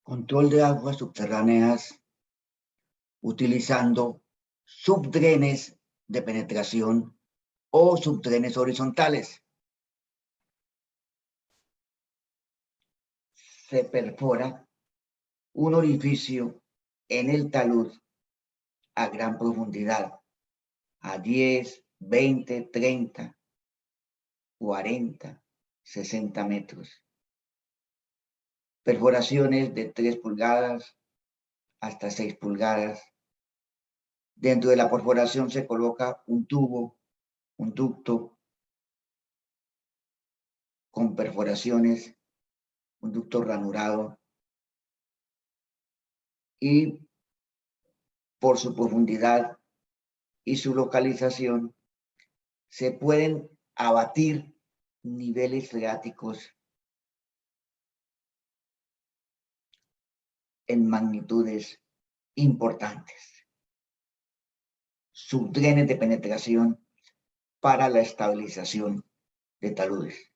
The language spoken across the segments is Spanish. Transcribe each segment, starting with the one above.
Control de aguas subterráneas utilizando subdrenes de penetración o subdrenes horizontales. Se perfora un orificio en el talud a gran profundidad, a 10, 20, 30, 40, 60 metros. Perforaciones de 3 pulgadas hasta 6 pulgadas. Dentro de la perforación se coloca un tubo, un ducto con perforaciones, un ducto ranurado, y por su profundidad y su localización se pueden abatir niveles freáticos en magnitudes importantes. Subdrenes de penetración para la estabilización de taludes.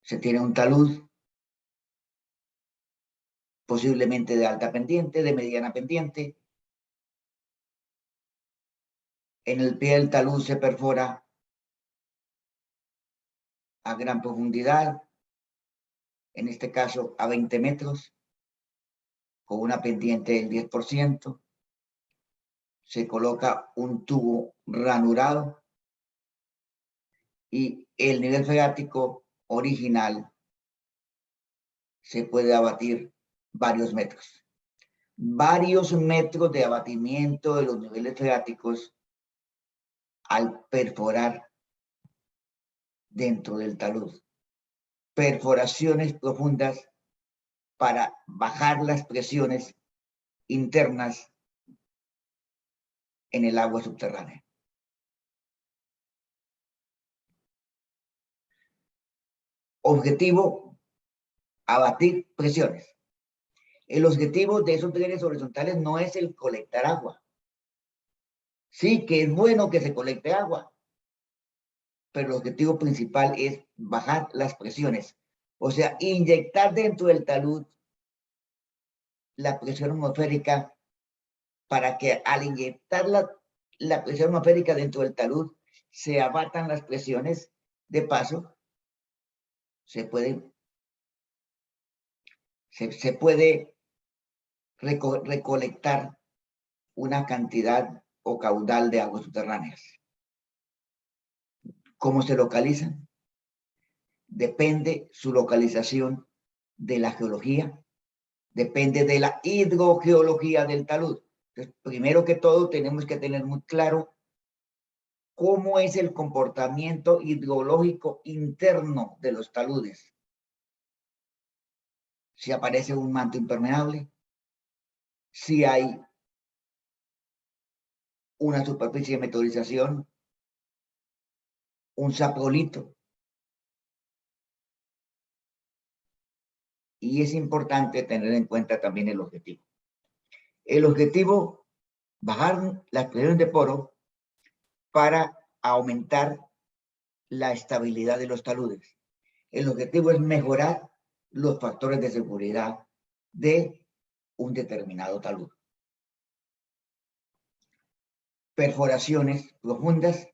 Se tiene un talud posiblemente de alta pendiente, de mediana pendiente. En el pie del talud se perfora a gran profundidad, en este caso a 20 metros, con una pendiente del 10%. Se coloca un tubo ranurado y el nivel freático original se puede abatir varios metros. Varios metros de abatimiento de los niveles freáticos al perforar dentro del talud. Perforaciones profundas para bajar las presiones internas en el agua subterránea. Objetivo: abatir presiones. El objetivo de esos drenes horizontales no es el colectar agua. Sí que es bueno que se colecte agua, pero el objetivo principal es bajar las presiones. O sea, inyectar dentro del talud la presión atmosférica para que al inyectar la presión atmosférica dentro del talud se abatan las presiones. De paso, se puede recolectar una cantidad o caudal de aguas subterráneas. ¿Cómo se localizan? Depende su localización de la geología, depende de la hidrogeología del talud. Entonces, primero que todo, tenemos que tener muy claro cómo es el comportamiento hidrológico interno de los taludes. Si aparece un manto impermeable, si hay una superficie de meteorización, un saprolito. Y es importante tener en cuenta también el objetivo. El objetivo: bajar las presiones de poro para aumentar la estabilidad de los taludes. El objetivo es mejorar los factores de seguridad de un determinado talud. Perforaciones profundas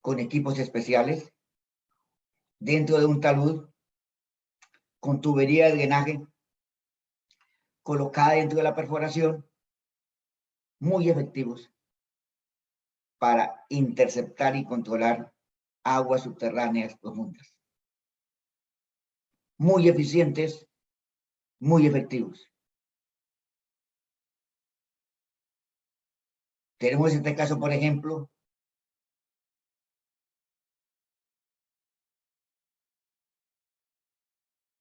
con equipos especiales dentro de un talud, con tubería de drenaje colocada dentro de la perforación, muy efectivos para interceptar y controlar aguas subterráneas profundas. Muy eficientes, muy efectivos. Tenemos este caso, por ejemplo,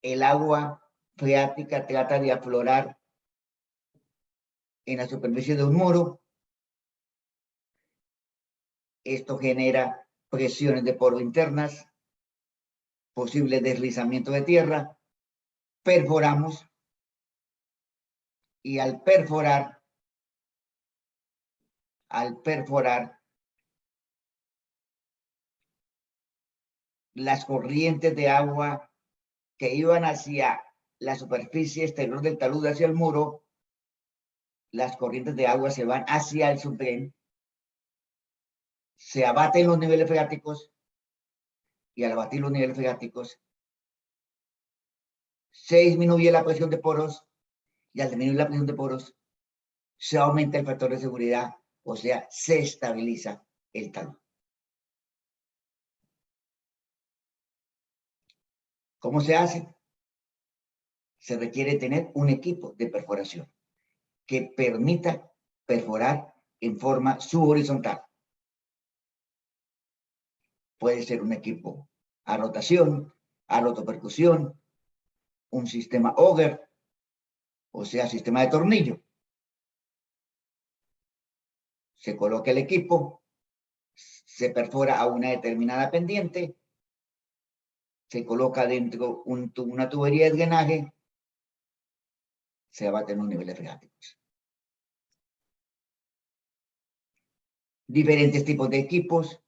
el agua freática trata de aflorar en la superficie de un muro. Esto genera presiones de poro internas, posible deslizamiento de tierra. Perforamos y al perforar las corrientes de agua que iban hacia la superficie exterior del talud, hacia el muro, las corrientes de agua se van hacia el subdren, se abaten los niveles freáticos, y al abatir los niveles freáticos se disminuye la presión de poros, y al disminuir la presión de poros se aumenta el factor de seguridad, o sea, se estabiliza el talud. ¿Cómo se hace? Se requiere tener un equipo de perforación que permita perforar en forma subhorizontal. Puede ser un equipo a rotación, a rotopercusión, un sistema auger, o sea, sistema de tornillo. Se coloca el equipo, se perfora a una determinada pendiente, se coloca dentro una tubería de drenaje, se abaten los niveles freáticos. Diferentes tipos de equipos,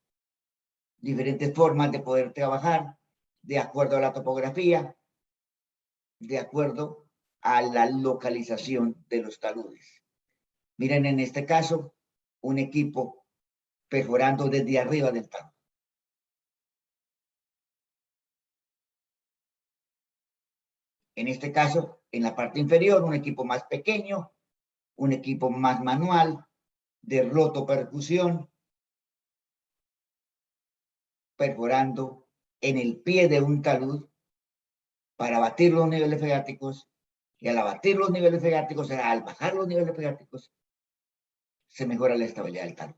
diferentes formas de poder trabajar, de acuerdo a la topografía, de acuerdo a la localización de los taludes. Miren, en este caso, un equipo perforando desde arriba del talud. En este caso, en la parte inferior, un equipo más pequeño, un equipo más manual, de rotopercusión, perforando en el pie de un talud para batir los niveles freáticos, y al abatir los niveles freáticos, al bajar los niveles freáticos, se mejora la estabilidad del talud.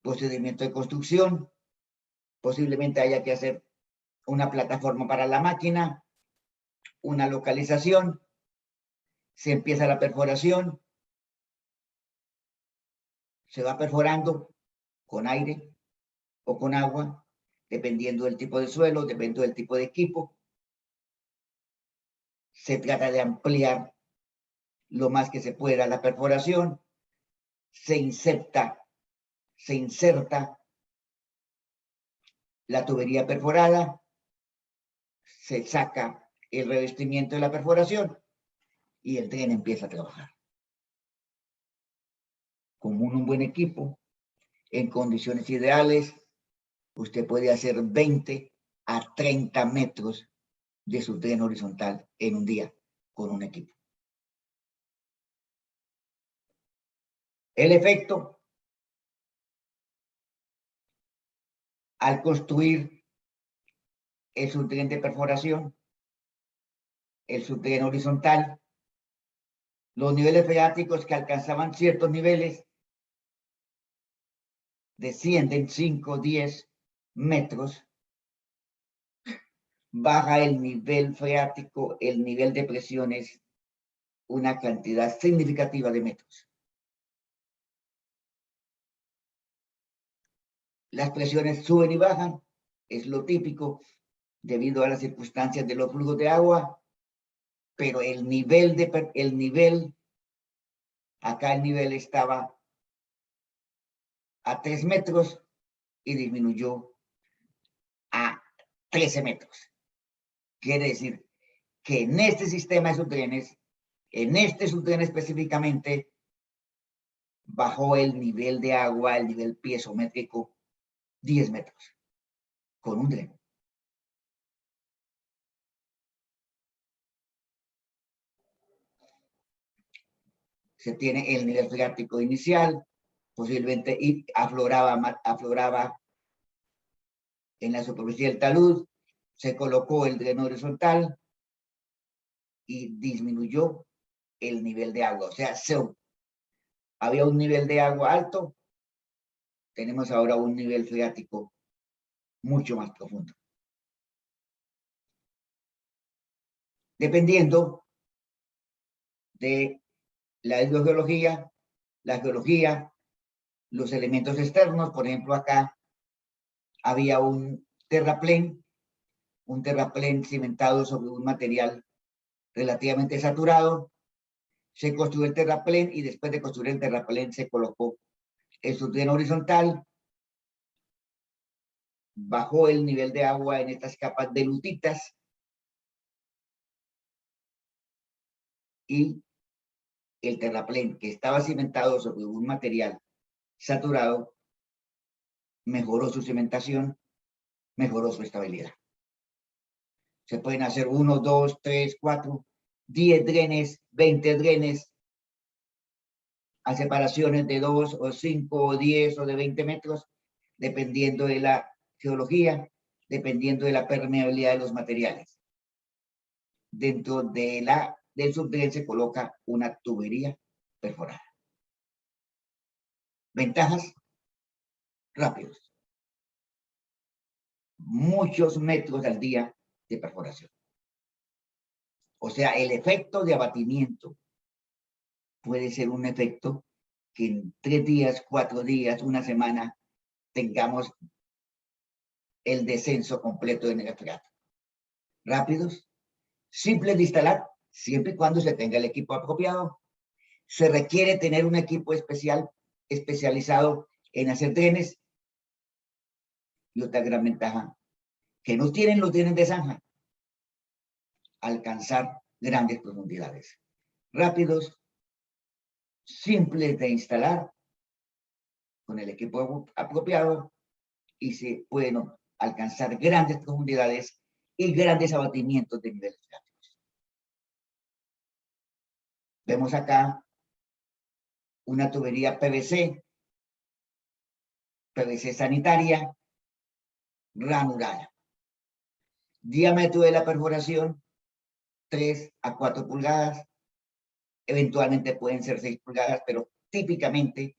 Procedimiento de construcción, posiblemente haya que hacer una plataforma para la máquina, una localización, se empieza la perforación, se va perforando con aire o con agua, dependiendo del tipo de suelo, dependiendo del tipo de equipo. Se trata de ampliar lo más que se pueda la perforación, se inserta la tubería perforada, se saca el revestimiento de la perforación y el tren empieza a trabajar. Con un buen equipo, en condiciones ideales, usted puede hacer 20 a 30 metros de su tren horizontal en un día con un equipo. El efecto, al construir el subtren de perforación, el subtren horizontal, los niveles freáticos que alcanzaban ciertos niveles descienden 5, 10 metros, baja el nivel freático, el nivel de presiones, una cantidad significativa de metros. Las presiones suben y bajan, es lo típico debido a las circunstancias de los flujos de agua, pero acá el nivel estaba a 3 metros y disminuyó a 13 metros. Quiere decir que en este sistema de subtrenes, en este subtren específicamente, bajó el nivel de agua, el nivel piezométrico, 10 metros, con un tren. Se tiene el nivel freático inicial, posiblemente afloraba en la superficie del talud, se colocó el dreno horizontal y disminuyó el nivel de agua. O sea, había un nivel de agua alto, tenemos ahora un nivel freático mucho más profundo. Dependiendo de la hidrogeología, la geología, los elementos externos, por ejemplo, acá había un terraplén cimentado sobre un material relativamente saturado. Se construyó el terraplén y después de construir el terraplén se colocó el subtren horizontal. bajó el nivel de agua en estas capas de lutitas y el terraplén, que estaba cimentado sobre un material saturado, mejoró su cimentación, mejoró su estabilidad. Se pueden hacer 1, 2, 3, 4, 10 drenes, 20 drenes, a separaciones de 2 o 5 o 10 o de 20 metros, dependiendo de la geología, dependiendo de la permeabilidad de los materiales. Dentro del subdren se coloca una tubería perforada. Ventajas: rápidos. Muchos metros al día de perforación. O sea, el efecto de abatimiento puede ser un efecto que en 3 días, 4 días, una semana, tengamos el descenso completo de nitrato. Rápidos, simples de instalar, siempre y cuando se tenga el equipo apropiado. Se requiere tener un equipo especializado en hacer drenes. Y otra gran ventaja, que no tienen los drenes de zanja, alcanzar grandes profundidades. Rápidos, simples de instalar, con el equipo apropiado, y se pueden alcanzar grandes profundidades y grandes abatimientos de niveles freáticos. Vemos acá una tubería PVC sanitaria, ranurada. Diámetro de la perforación, 3 a 4 pulgadas. Eventualmente pueden ser 6 pulgadas, pero típicamente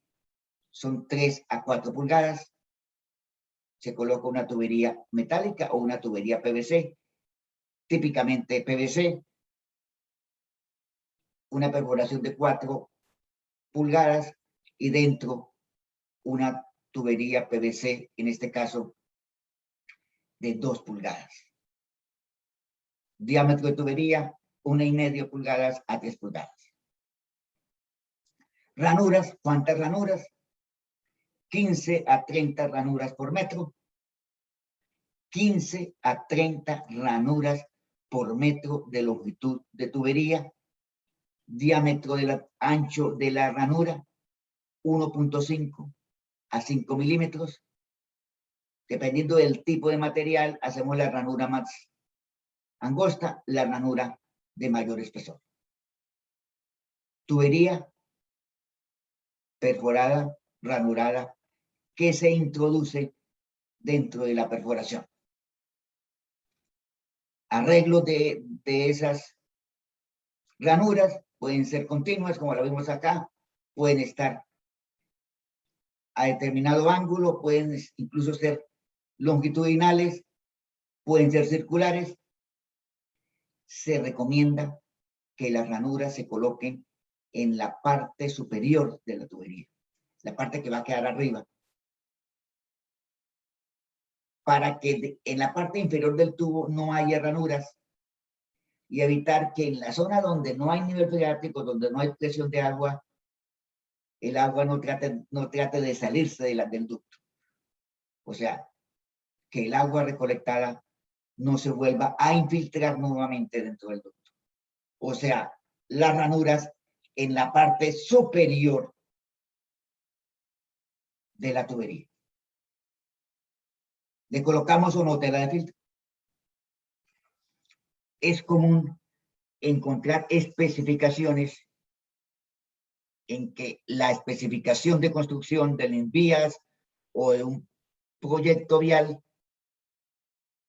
son 3 a 4 pulgadas. Se coloca una tubería metálica o una tubería PVC, típicamente PVC, una perforación de 4 pulgadas y dentro una tubería PVC, en este caso de 2 pulgadas. Diámetro de tubería, 1,5 pulgadas a 3 pulgadas. Ranuras, ¿cuántas ranuras? 15 a 30 ranuras por metro. 15 a 30 ranuras por metro de longitud de tubería. Diámetro ancho de la ranura, 1.5 a 5 milímetros. Dependiendo del tipo de material, hacemos la ranura más angosta, la ranura de mayor espesor. Tubería perforada, ranurada, que se introduce dentro de la perforación. Arreglos de esas ranuras pueden ser continuas, como la vimos acá, pueden estar a determinado ángulo, pueden incluso ser longitudinales, pueden ser circulares. Se recomienda que las ranuras se coloquen en la parte superior de la tubería, la parte que va a quedar arriba, para que en la parte inferior del tubo no haya ranuras y evitar que en la zona donde no hay nivel freático, donde no hay presión de agua, el agua no trate de salirse del ducto. O sea, que el agua recolectada no se vuelva a infiltrar nuevamente dentro del ducto. O sea, las ranuras en la parte superior de la tubería. ¿Le colocamos o no tela de filtro? Es común encontrar especificaciones en que la especificación de construcción de vías o de un proyecto vial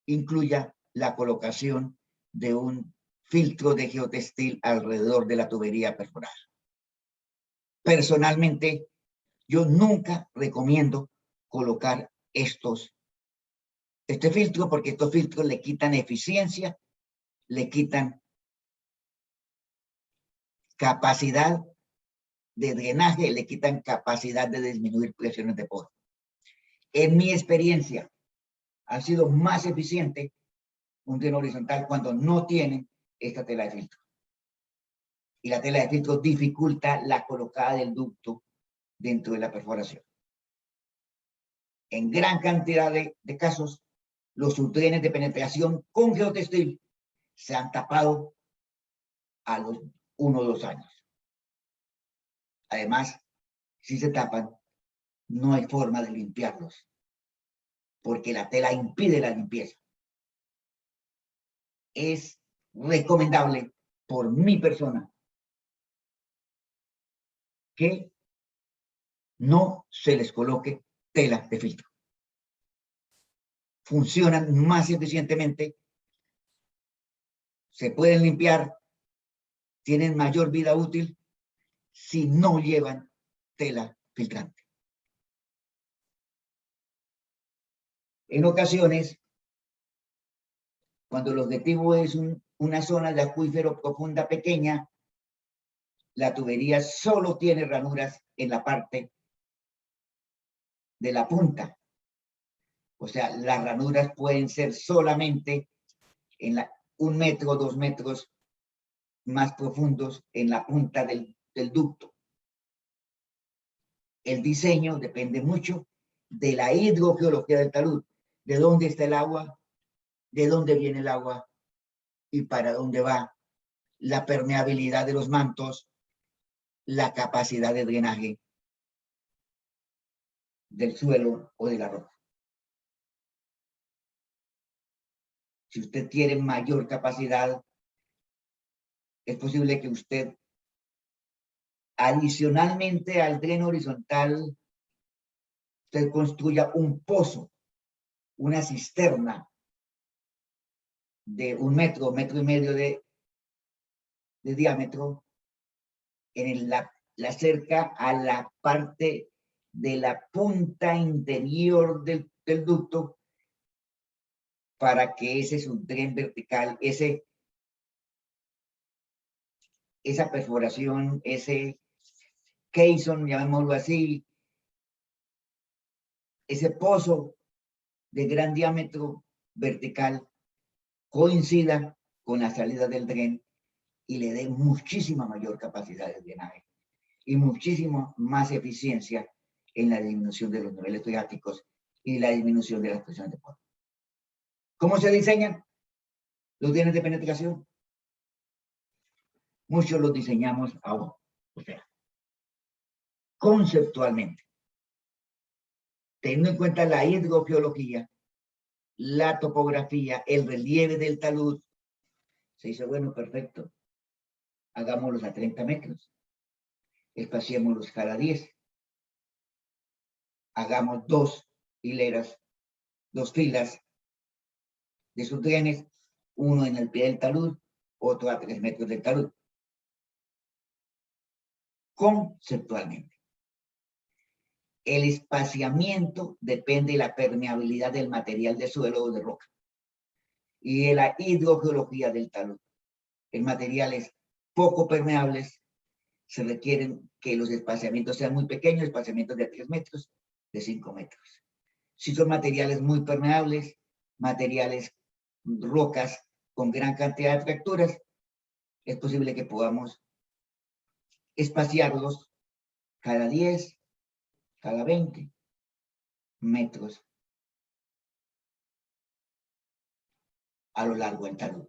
incluya la colocación de un filtro de geotextil alrededor de la tubería perforada. Personalmente, yo nunca recomiendo colocar este filtro, porque estos filtros le quitan eficiencia, le quitan capacidad de drenaje, le quitan capacidad de disminuir presiones de poro. En mi experiencia, ha sido más eficiente un dren horizontal cuando no tienen esta tela de filtro. Y la tela de filtro dificulta la colocada del ducto dentro de la perforación. en gran cantidad de casos, los subdrenes de penetración con geotextil se han tapado a los 1 o 2 años. Además, si se tapan, no hay forma de limpiarlos, porque la tela impide la limpieza. Es recomendable por mi persona que no se les coloque tela de filtro. Funcionan más eficientemente, se pueden limpiar, tienen mayor vida útil si no llevan tela filtrante. En ocasiones, cuando el objetivo es una zona de acuífero profunda pequeña, la tubería solo tiene ranuras en la parte de la punta. O sea, las ranuras pueden ser solamente en 1 metro o 2 metros más profundos en la punta del ducto. El diseño depende mucho de la hidrogeología del talud, de dónde está el agua, de dónde viene el agua y para dónde va, la permeabilidad de los mantos, la capacidad de drenaje del suelo o de la roca. Si usted tiene mayor capacidad, es posible que usted, adicionalmente al dreno horizontal, usted construya un pozo, una cisterna de 1 metro, 1,5 metros de diámetro, en la cerca a la parte de la punta interior del ducto, para que ese subdren vertical, esa perforación, ese caisson, llamémoslo así, ese pozo de gran diámetro vertical, coincida con la salida del dren y le dé muchísima mayor capacidad de drenaje y muchísima más eficiencia en la disminución de los niveles freáticos y la disminución de las presiones de polvo. ¿Cómo se diseñan los drenes de penetración? Muchos los diseñamos aún, o sea, conceptualmente, teniendo en cuenta la hidrogeología, la topografía, el relieve del talud. Se dice, bueno, perfecto, hagámoslos a 30 metros, espaciémoslos cada 10, hagamos 2 hileras, 2 filas de subdrenes, uno en el pie del talud, otro a 3 metros del talud. Conceptualmente, el espaciamiento depende de la permeabilidad del material de suelo o de roca y de la hidrogeología del talud. En materiales poco permeables se requieren que los espaciamientos sean muy pequeños, espaciamientos de 3 metros, de 5 metros. Si son materiales muy permeables, materiales, rocas con gran cantidad de fracturas, es posible que podamos espaciarlos cada 10, cada 20 metros a lo largo del talud.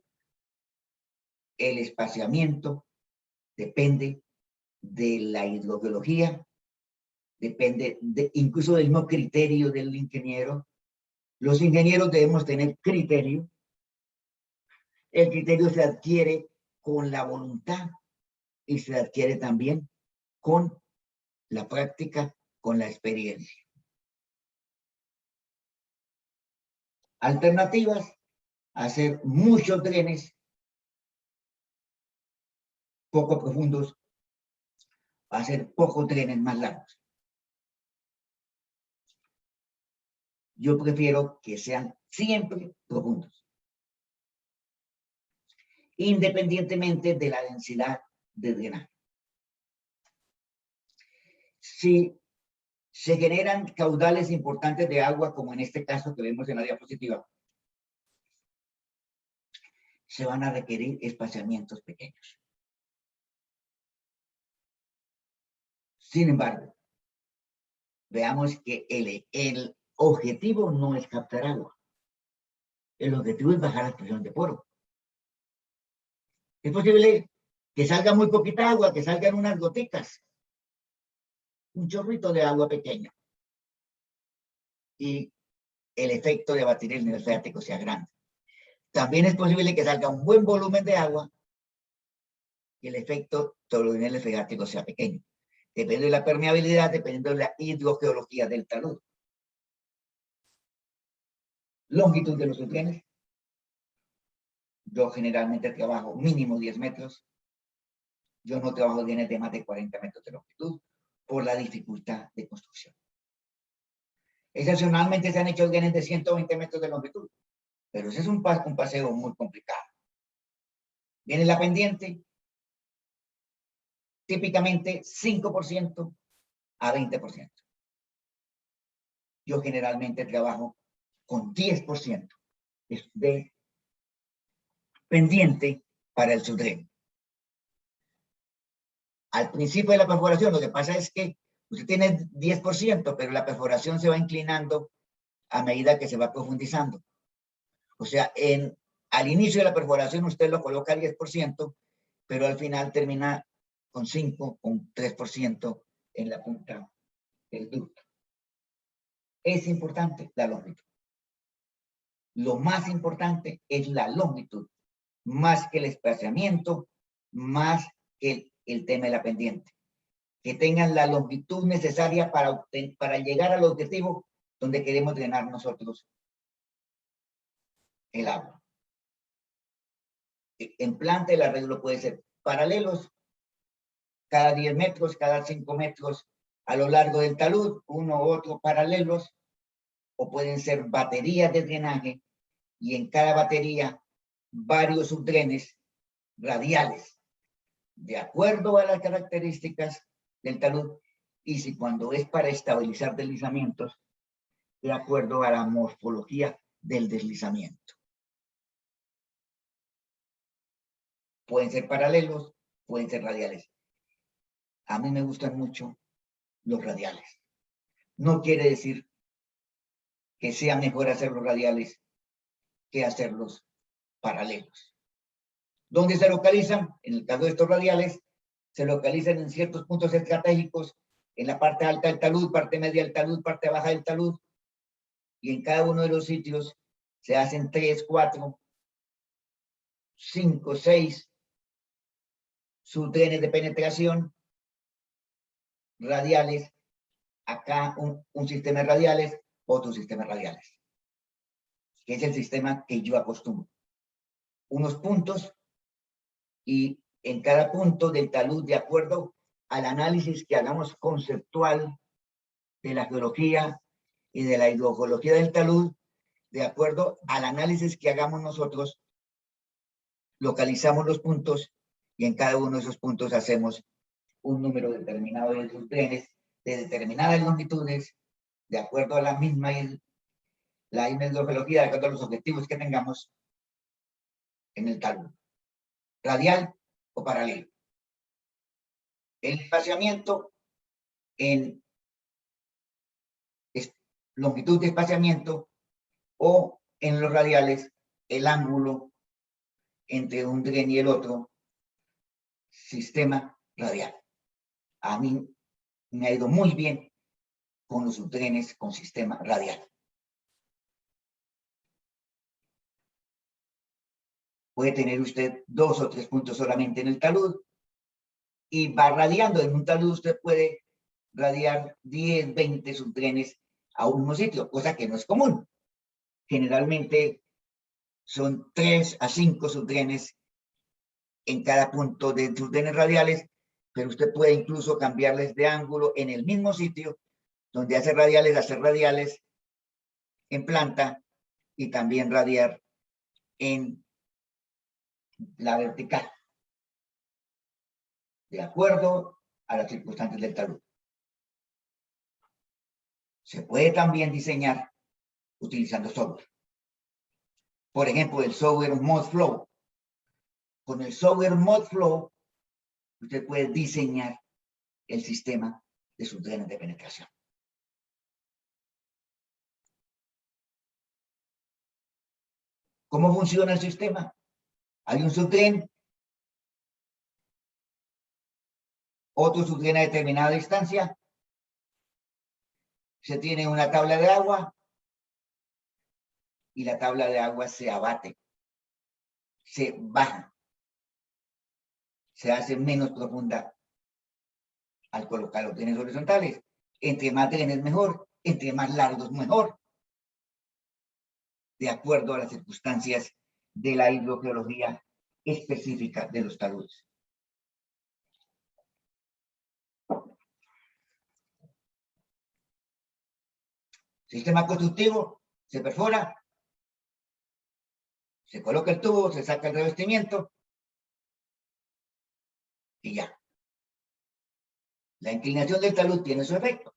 El espaciamiento depende de la hidrogeología, depende incluso del no criterio del ingeniero. Los ingenieros debemos tener criterio. El criterio se adquiere con la voluntad y se adquiere también con la práctica, con la experiencia. Alternativas: hacer muchos drenes poco profundos, hacer pocos drenes más largos. Yo prefiero que sean siempre profundos, independientemente de la densidad de drenaje. Si se generan caudales importantes de agua, como en este caso que vemos en la diapositiva, se van a requerir espaciamientos pequeños. Sin embargo, veamos que objetivo no es captar agua. El objetivo es bajar la presión de poro. Es posible que salga muy poquita agua, que salgan unas goticas, un chorrito de agua pequeño, y el efecto de batir el nivel freático sea grande. También es posible que salga un buen volumen de agua y el efecto sobre el nivel freático sea pequeño. Depende de la permeabilidad, dependiendo de la hidrogeología del talud. Longitud de los subdrenes. Yo generalmente trabajo mínimo 10 metros. Yo no trabajo drenes de más de 40 metros de longitud por la dificultad de construcción. Excepcionalmente se han hecho drenes de 120 metros de longitud, pero ese es un paseo muy complicado. Viene la pendiente, típicamente 5% a 20%. Yo generalmente trabajo con 10% de pendiente para el subdren. Al principio de la perforación, lo que pasa es que usted tiene 10%, pero la perforación se va inclinando a medida que se va profundizando. O sea, al inicio de la perforación usted lo coloca al 10%, pero al final termina con 5, con 3% en la punta del ducto. Es importante la longitud. Lo más importante es la longitud, más que el espaciamiento, más que el tema de la pendiente. Que tengan la longitud necesaria para llegar al objetivo donde queremos drenar nosotros el agua. En planta el arreglo puede ser paralelos, cada 10 metros, cada 5 metros a lo largo del talud, uno u otro paralelos, o pueden ser baterías de drenaje y en cada batería varios subdrenes radiales, de acuerdo a las características del talud, y si cuando es para estabilizar deslizamientos, de acuerdo a la morfología del deslizamiento. Pueden ser paralelos, pueden ser radiales. A mí me gustan mucho los radiales. No quiere decir que sea mejor hacerlos radiales que hacerlos paralelos. ¿Dónde se localizan? En el caso de estos radiales, se localizan en ciertos puntos estratégicos, en la parte alta del talud, parte media del talud, parte baja del talud, y en cada uno de los sitios se hacen 3, 4, 5, 6 subdrenes de penetración radiales, acá un sistema de radiales, otro sistema de radiales, que es el sistema que yo acostumbro. Unos puntos y en cada punto del talud, de acuerdo al análisis que hagamos conceptual de la geología y de la hidrogeología del talud, de acuerdo al análisis que hagamos nosotros, localizamos los puntos y en cada uno de esos puntos hacemos un número determinado de subdrenes de determinadas longitudes, de acuerdo a la misma hidrogeología, de acuerdo a los objetivos que tengamos en el talud, radial o paralelo. El espaciamiento en longitud de espaciamiento o en los radiales el ángulo entre un dren y el otro sistema radial. A mí me ha ido muy bien con los subdrenes con sistema radial. Puede tener usted 2 o 3 puntos solamente en el talud y va radiando. En un talud usted puede radiar 10, 20 subdrenes a un mismo sitio, cosa que no es común. Generalmente son 3 a 5 subdrenes en cada punto de subdrenes radiales, pero usted puede incluso cambiarles de ángulo en el mismo sitio donde hacer radiales en planta y también radiar en la vertical, de acuerdo a las circunstancias del talud. Se puede también diseñar utilizando software. Por ejemplo, el software ModFlow. Con el software ModFlow, usted puede diseñar el sistema de subdrenes de penetración. ¿Cómo funciona el sistema? Hay un subdren, otro subdren a determinada distancia, se tiene una tabla de agua y la tabla de agua se abate, se baja, se hace menos profunda al colocar los drenes horizontales. Entre más drenes mejor, entre más largos mejor, de acuerdo a las circunstancias de la hidrogeología específica de los taludes. Sistema constructivo, se perfora, se coloca el tubo, se saca el revestimiento y ya. La inclinación del talud tiene su efecto.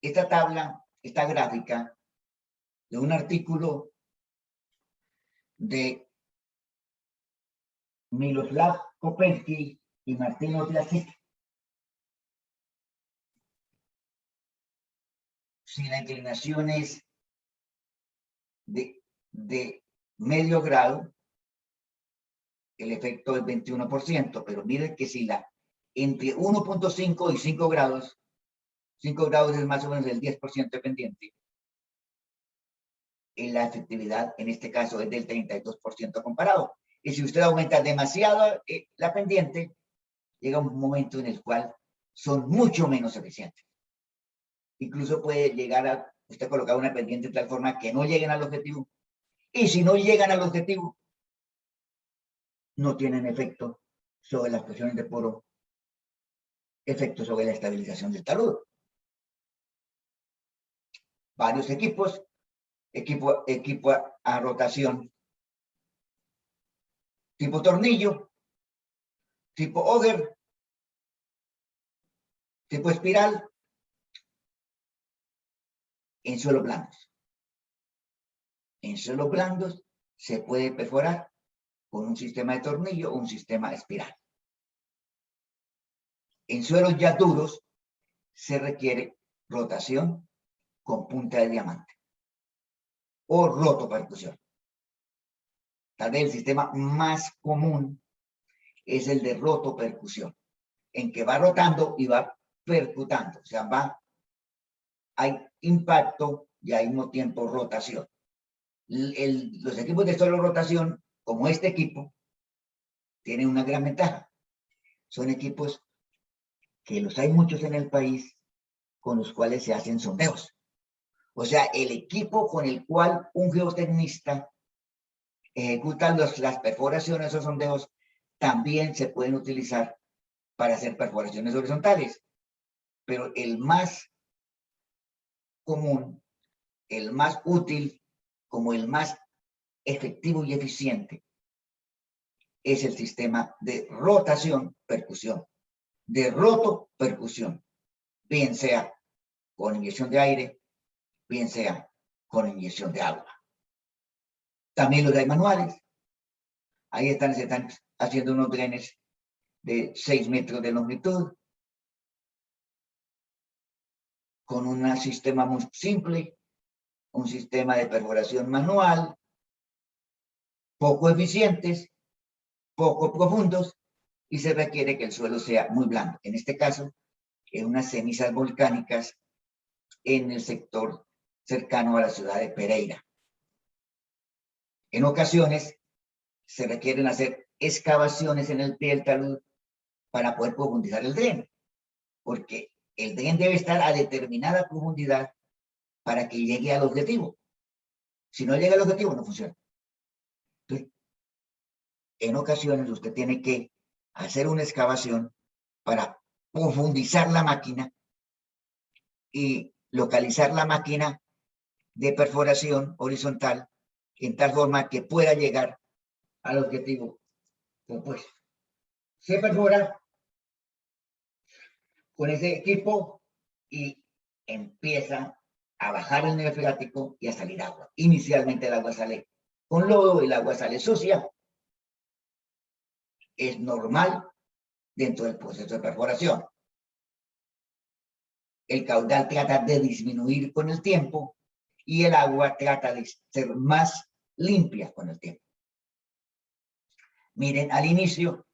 Esta tabla, esta gráfica de un artículo de Miroslav Kopensky y Martin Otlasik. Si la inclinación es de medio grado, el efecto es 21%, pero miren que si la entre 1.5 y 5 grados es más o menos el 10% de pendiente, la efectividad en este caso es del 32% comparado. Y si usted aumenta demasiado la pendiente, llega un momento en el cual son mucho menos eficientes. Incluso puede llegar a usted colocar una pendiente de tal forma que no lleguen al objetivo. Y si no llegan al objetivo, no tienen efecto sobre las presiones de poro, efecto sobre la estabilización del talud. Varios equipos, equipo a rotación tipo tornillo, tipo auger, tipo espiral, en suelos blandos. En suelos blandos se puede perforar con un sistema de tornillo o un sistema espiral. En suelos ya duros se requiere rotación con punta de diamante o rotopercusión. Tal vez el sistema más común es el de rotopercusión, en que va rotando y va percutando, o sea, hay impacto y al mismo tiempo rotación. Los equipos de solo rotación, como este equipo, tienen una gran ventaja. Son equipos que los hay muchos en el país, con los cuales se hacen sondeos. O sea, el equipo con el cual un geotecnista ejecuta las perforaciones o sondeos también se pueden utilizar para hacer perforaciones horizontales. Pero el más común, el más útil, como el más efectivo y eficiente, es el sistema de rotación-percusión, de roto-percusión, bien sea con inyección de aire, bien sea con inyección de agua. También los hay manuales. Ahí se están haciendo unos drenes de 6 metros de longitud, con un sistema muy simple, un sistema de perforación manual, poco eficientes, poco profundos, y se requiere que el suelo sea muy blando. En este caso, en unas cenizas volcánicas en el sector cercano a la ciudad de Pereira. En ocasiones, se requieren hacer excavaciones en el pie del talud para poder profundizar el dren, porque el dren debe estar a determinada profundidad para que llegue al objetivo. Si no llega al objetivo, no funciona. Entonces, en ocasiones usted tiene que hacer una excavación para profundizar la máquina y localizar la máquina de perforación horizontal en tal forma que pueda llegar al objetivo compuesto. Se perfora con ese equipo y empieza a bajar el nivel freático y a salir agua. Inicialmente el agua sale con lodo, el agua sale sucia. Es normal dentro del proceso de perforación. El caudal trata de disminuir con el tiempo y el agua trata de ser más limpia con el tiempo. Miren, al inicio,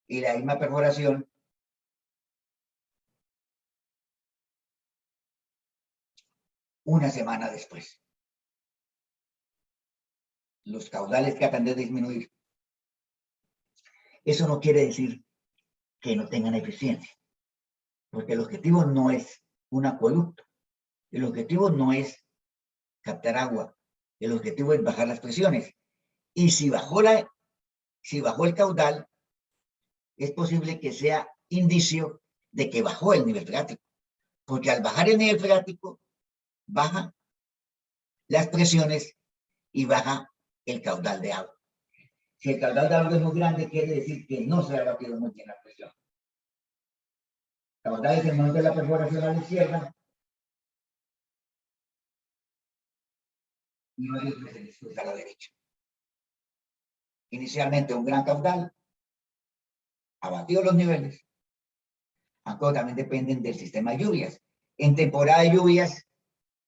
y la misma perforación, una semana después. Los caudales tratan de disminuir. Eso no quiere decir que no tengan eficiencia, porque el objetivo no es un acueducto, el objetivo no es captar agua, el objetivo es bajar las presiones. Y si bajó el caudal, es posible que sea indicio de que bajó el nivel freático, porque al bajar el nivel freático, baja las presiones y baja el caudal de agua. Si el caudal de agua es muy grande, quiere decir que no se ha batido muy bien la presión. Caudal es el momento de la perforación a la izquierda y varios veces a la derecha. Inicialmente un gran caudal, ha batido los niveles, aunque también dependen del sistema de lluvias. En temporada de lluvias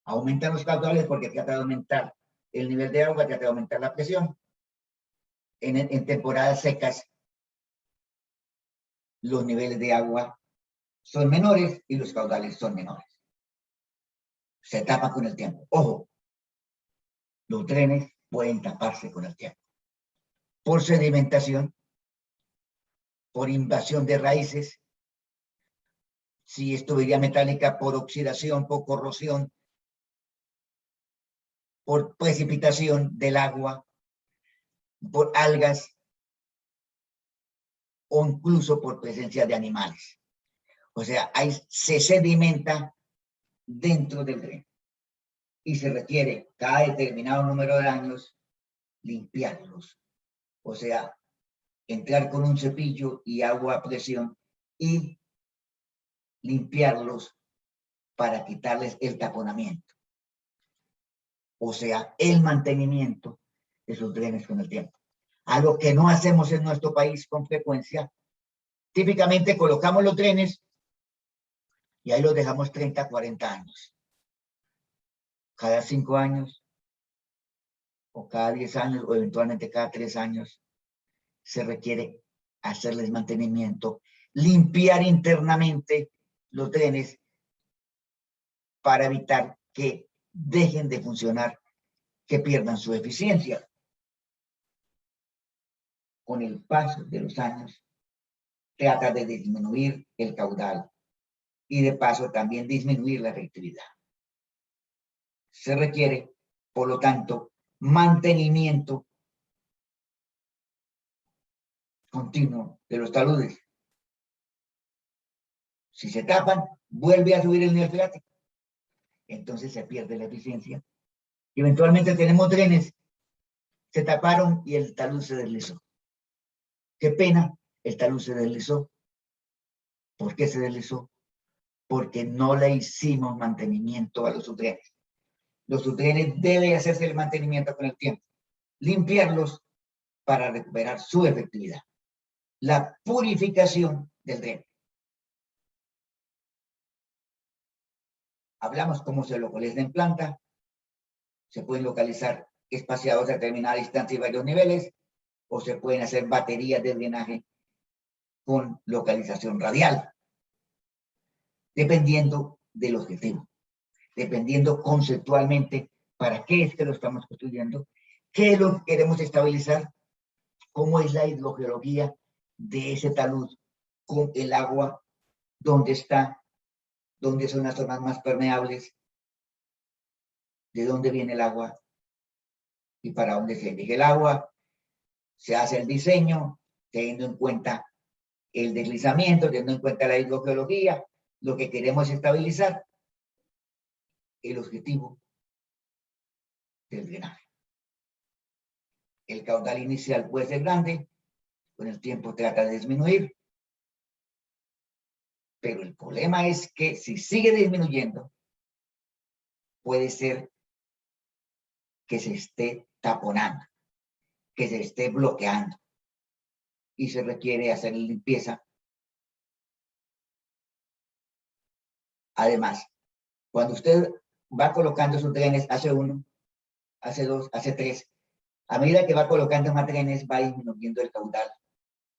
aumentan los caudales porque trata de aumentar el nivel de agua, trata de aumentar la presión. En temporadas secas, los niveles de agua son menores y los caudales son menores. Se tapa con el tiempo. Ojo, los drenes pueden taparse con el tiempo. Por sedimentación, por invasión de raíces, si es tubería metálica, por oxidación, por corrosión, por precipitación del agua, por algas o incluso por presencia de animales. O sea, se sedimenta dentro del drenaje y se requiere cada determinado número de años limpiarlos. O sea, entrar con un cepillo y agua a presión y limpiarlos para quitarles el taponamiento. O sea, el mantenimiento de sus drenes con el tiempo. A lo que no hacemos en nuestro país con frecuencia, típicamente colocamos los drenes y ahí los dejamos 30, 40 años. Cada 5 años, o cada 10 años, o eventualmente cada 3 años, se requiere hacerles mantenimiento, limpiar internamente los drenes para evitar que dejen de funcionar, que pierdan su eficiencia. Con el paso de los años, trata de disminuir el caudal y de paso también disminuir la efectividad. Se requiere, por lo tanto, mantenimiento continuo de los taludes. Si se tapan, vuelve a subir el nivel freático. Entonces se pierde la eficiencia. Y eventualmente tenemos drenes, se taparon y el talud se deslizó. Qué pena, el talud se deslizó. ¿Por qué se deslizó? Porque no le hicimos mantenimiento a los subdrenes. Los subdrenes debe hacerse el mantenimiento con el tiempo. Limpiarlos para recuperar su efectividad. La purificación del dren. Hablamos cómo se localiza en planta. Se pueden localizar espaciados a determinada distancia y varios niveles, o se pueden hacer baterías de drenaje con localización radial, dependiendo del objetivo, dependiendo conceptualmente para qué es que lo estamos construyendo, qué es lo que queremos estabilizar, cómo es la hidrogeología de ese talud con el agua, dónde está, dónde son las zonas más permeables, de dónde viene el agua y para dónde se dirige el agua. Se hace el diseño teniendo en cuenta el deslizamiento, teniendo en cuenta la hidrogeología, lo que queremos estabilizar, el objetivo del drenaje. El caudal inicial puede ser grande, con el tiempo trata de disminuir, pero el problema es que si sigue disminuyendo, puede ser que se esté taponando, que se esté bloqueando y se requiere hacer limpieza. Además, Cuando usted va colocando sus drenes, hace 1, hace 2, hace 3, a medida que va colocando más drenes, va disminuyendo el caudal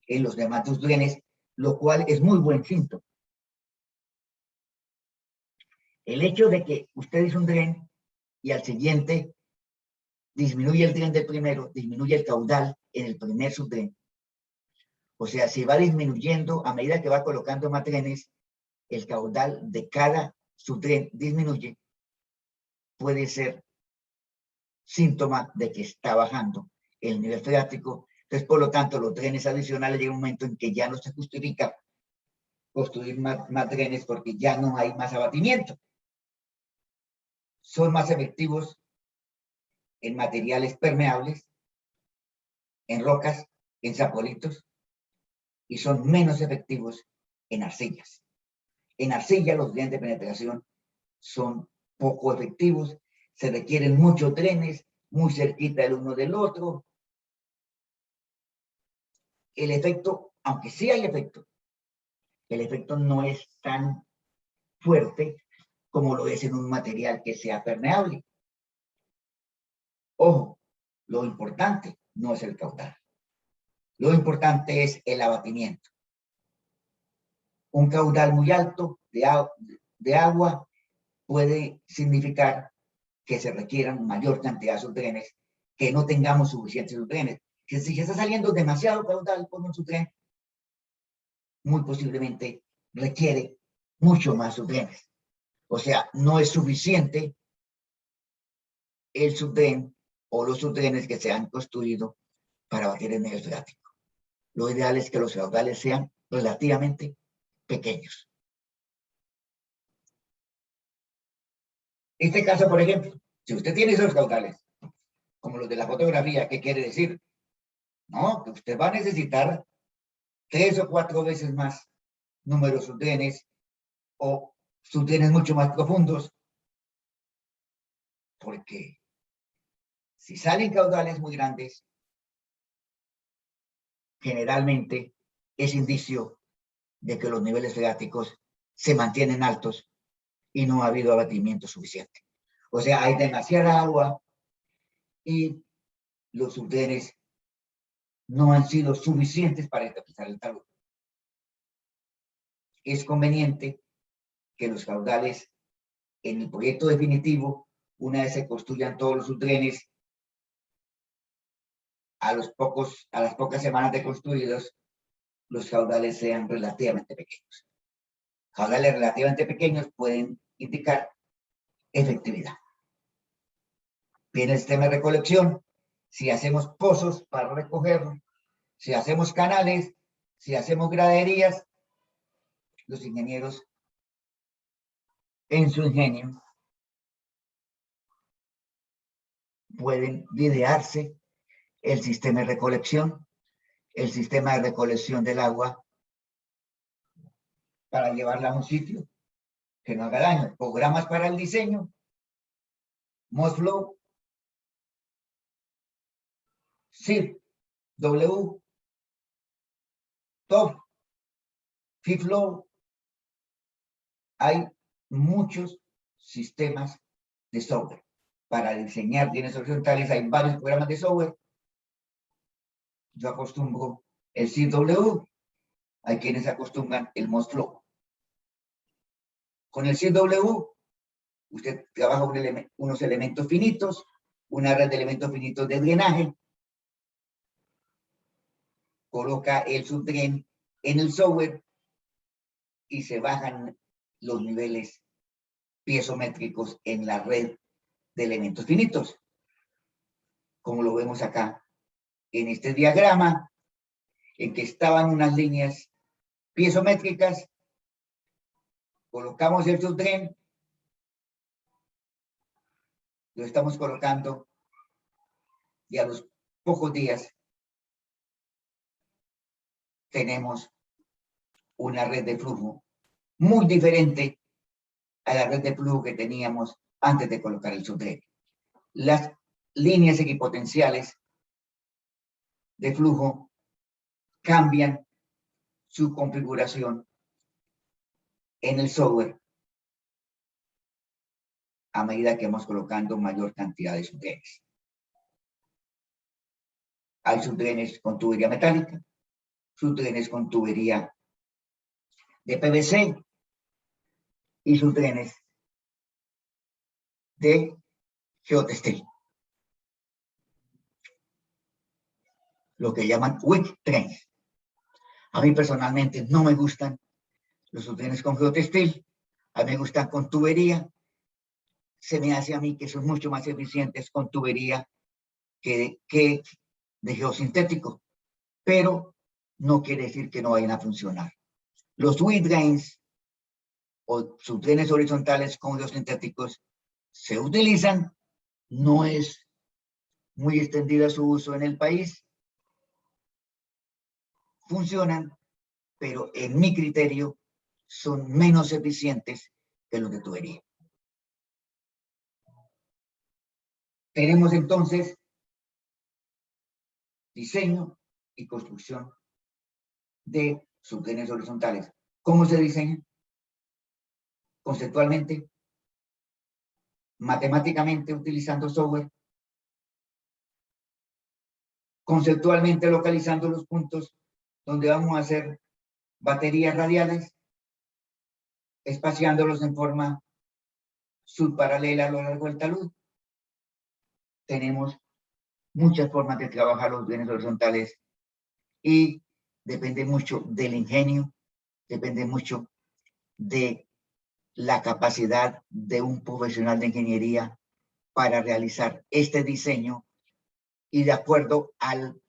en los demás dos drenes, lo cual es muy buen síntoma. El hecho de que usted hizo un dren y al siguiente disminuye el dren del primero, disminuye el caudal en el primer subdren. O sea, si va disminuyendo a medida que va colocando más drenes, el caudal de cada subdren disminuye, puede ser síntoma de que está bajando el nivel freático. Entonces, por lo tanto, los drenes adicionales llega un momento en que ya no se justifica construir más drenes porque ya no hay más abatimiento. Son más efectivos en materiales permeables, en rocas, en sapolitos, y son menos efectivos en arcillas. En arcilla los drenes de penetración son poco efectivos, se requieren muchos drenes, muy cerquita el uno del otro. El efecto, aunque sí hay efecto, el efecto no es tan fuerte como lo es en un material que sea permeable. Ojo, lo importante no es el caudal. Lo importante es el abatimiento. Un caudal muy alto de agua puede significar que se requieran mayor cantidad de subdrenes, que no tengamos suficientes subdrenes. Que si está saliendo demasiado caudal por un subdren, muy posiblemente requiere mucho más subdrenes. O sea, no es suficiente el subdren o los subdrenes que se han construido para batir el nivel freático. Lo ideal es que los caudales sean relativamente pequeños. Este caso, por ejemplo, si usted tiene esos caudales, como los de la fotografía, ¿qué quiere decir? No, que usted va a necesitar 3 o 4 veces más número de subdrenes o subdrenes mucho más profundos, porque si salen caudales muy grandes, generalmente es indicio de que los niveles freáticos se mantienen altos y no ha habido abatimiento suficiente. O sea, hay demasiada agua y los subdrenes no han sido suficientes para estabilizar el talud. Es conveniente que los caudales en el proyecto definitivo, una vez se construyan todos los subdrenes, a las pocas semanas de construidos, los caudales sean relativamente pequeños. Caudales relativamente pequeños pueden indicar efectividad. Viene el sistema de recolección. Si hacemos pozos para recogerlo, si hacemos canales, si hacemos graderías, los ingenieros, en su ingenio, pueden idearse el sistema de recolección, el sistema de recolección del agua para llevarla a un sitio que no haga daño. Programas para el diseño, Mossflow, SIRP, W, TOF, FIFLOW. Hay muchos sistemas de software. Para diseñar bienes horizontales hay varios programas de software. Yo acostumbro el CW, hay quienes acostumbran el Mossflow. Con el CW, usted trabaja unos elementos finitos, una red de elementos finitos de drenaje, coloca el subdren en el software y se bajan los niveles piezométricos en la red de elementos finitos. Como lo vemos acá en este diagrama, en que estaban unas líneas piezométricas, colocamos el subdren, lo estamos colocando y a los pocos días tenemos una red de flujo muy diferente a la red de flujo que teníamos antes de colocar el subdren. Las líneas equipotenciales de flujo cambian su configuración en el software a medida que vamos colocando mayor cantidad de subdrenes. Hay subdrenes con tubería metálica, subdrenes con tubería de PVC y subdrenes de geotextil, lo que llaman wick drains. A mí personalmente no me gustan los subdrenes con geotextil, a mí me gustan con tubería. Se me hace a mí que son mucho más eficientes con tubería que de geosintético, pero no quiere decir que no vayan a funcionar. Los wick drains o subdrenes horizontales con geosintéticos se utilizan, no es muy extendida su uso en el país, funcionan, pero en mi criterio son menos eficientes que los de tubería. Tenemos entonces diseño y construcción de subdrenes horizontales. ¿Cómo se diseña? Conceptualmente, matemáticamente utilizando software, conceptualmente localizando los puntos donde vamos a hacer baterías radiales, espaciándolos en forma subparalela a lo largo del talud. Tenemos muchas formas de trabajar los bienes horizontales y depende mucho del ingenio, depende mucho de la capacidad de un profesional de ingeniería para realizar este diseño y de acuerdo al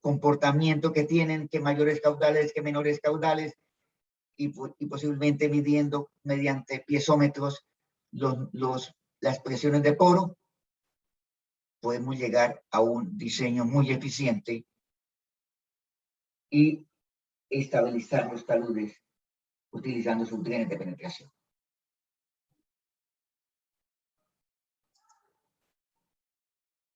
comportamiento que tienen, que mayores caudales, que menores caudales, y posiblemente midiendo mediante piezómetros las presiones de poro, podemos llegar a un diseño muy eficiente y estabilizar los taludes utilizando subdrenes de penetración.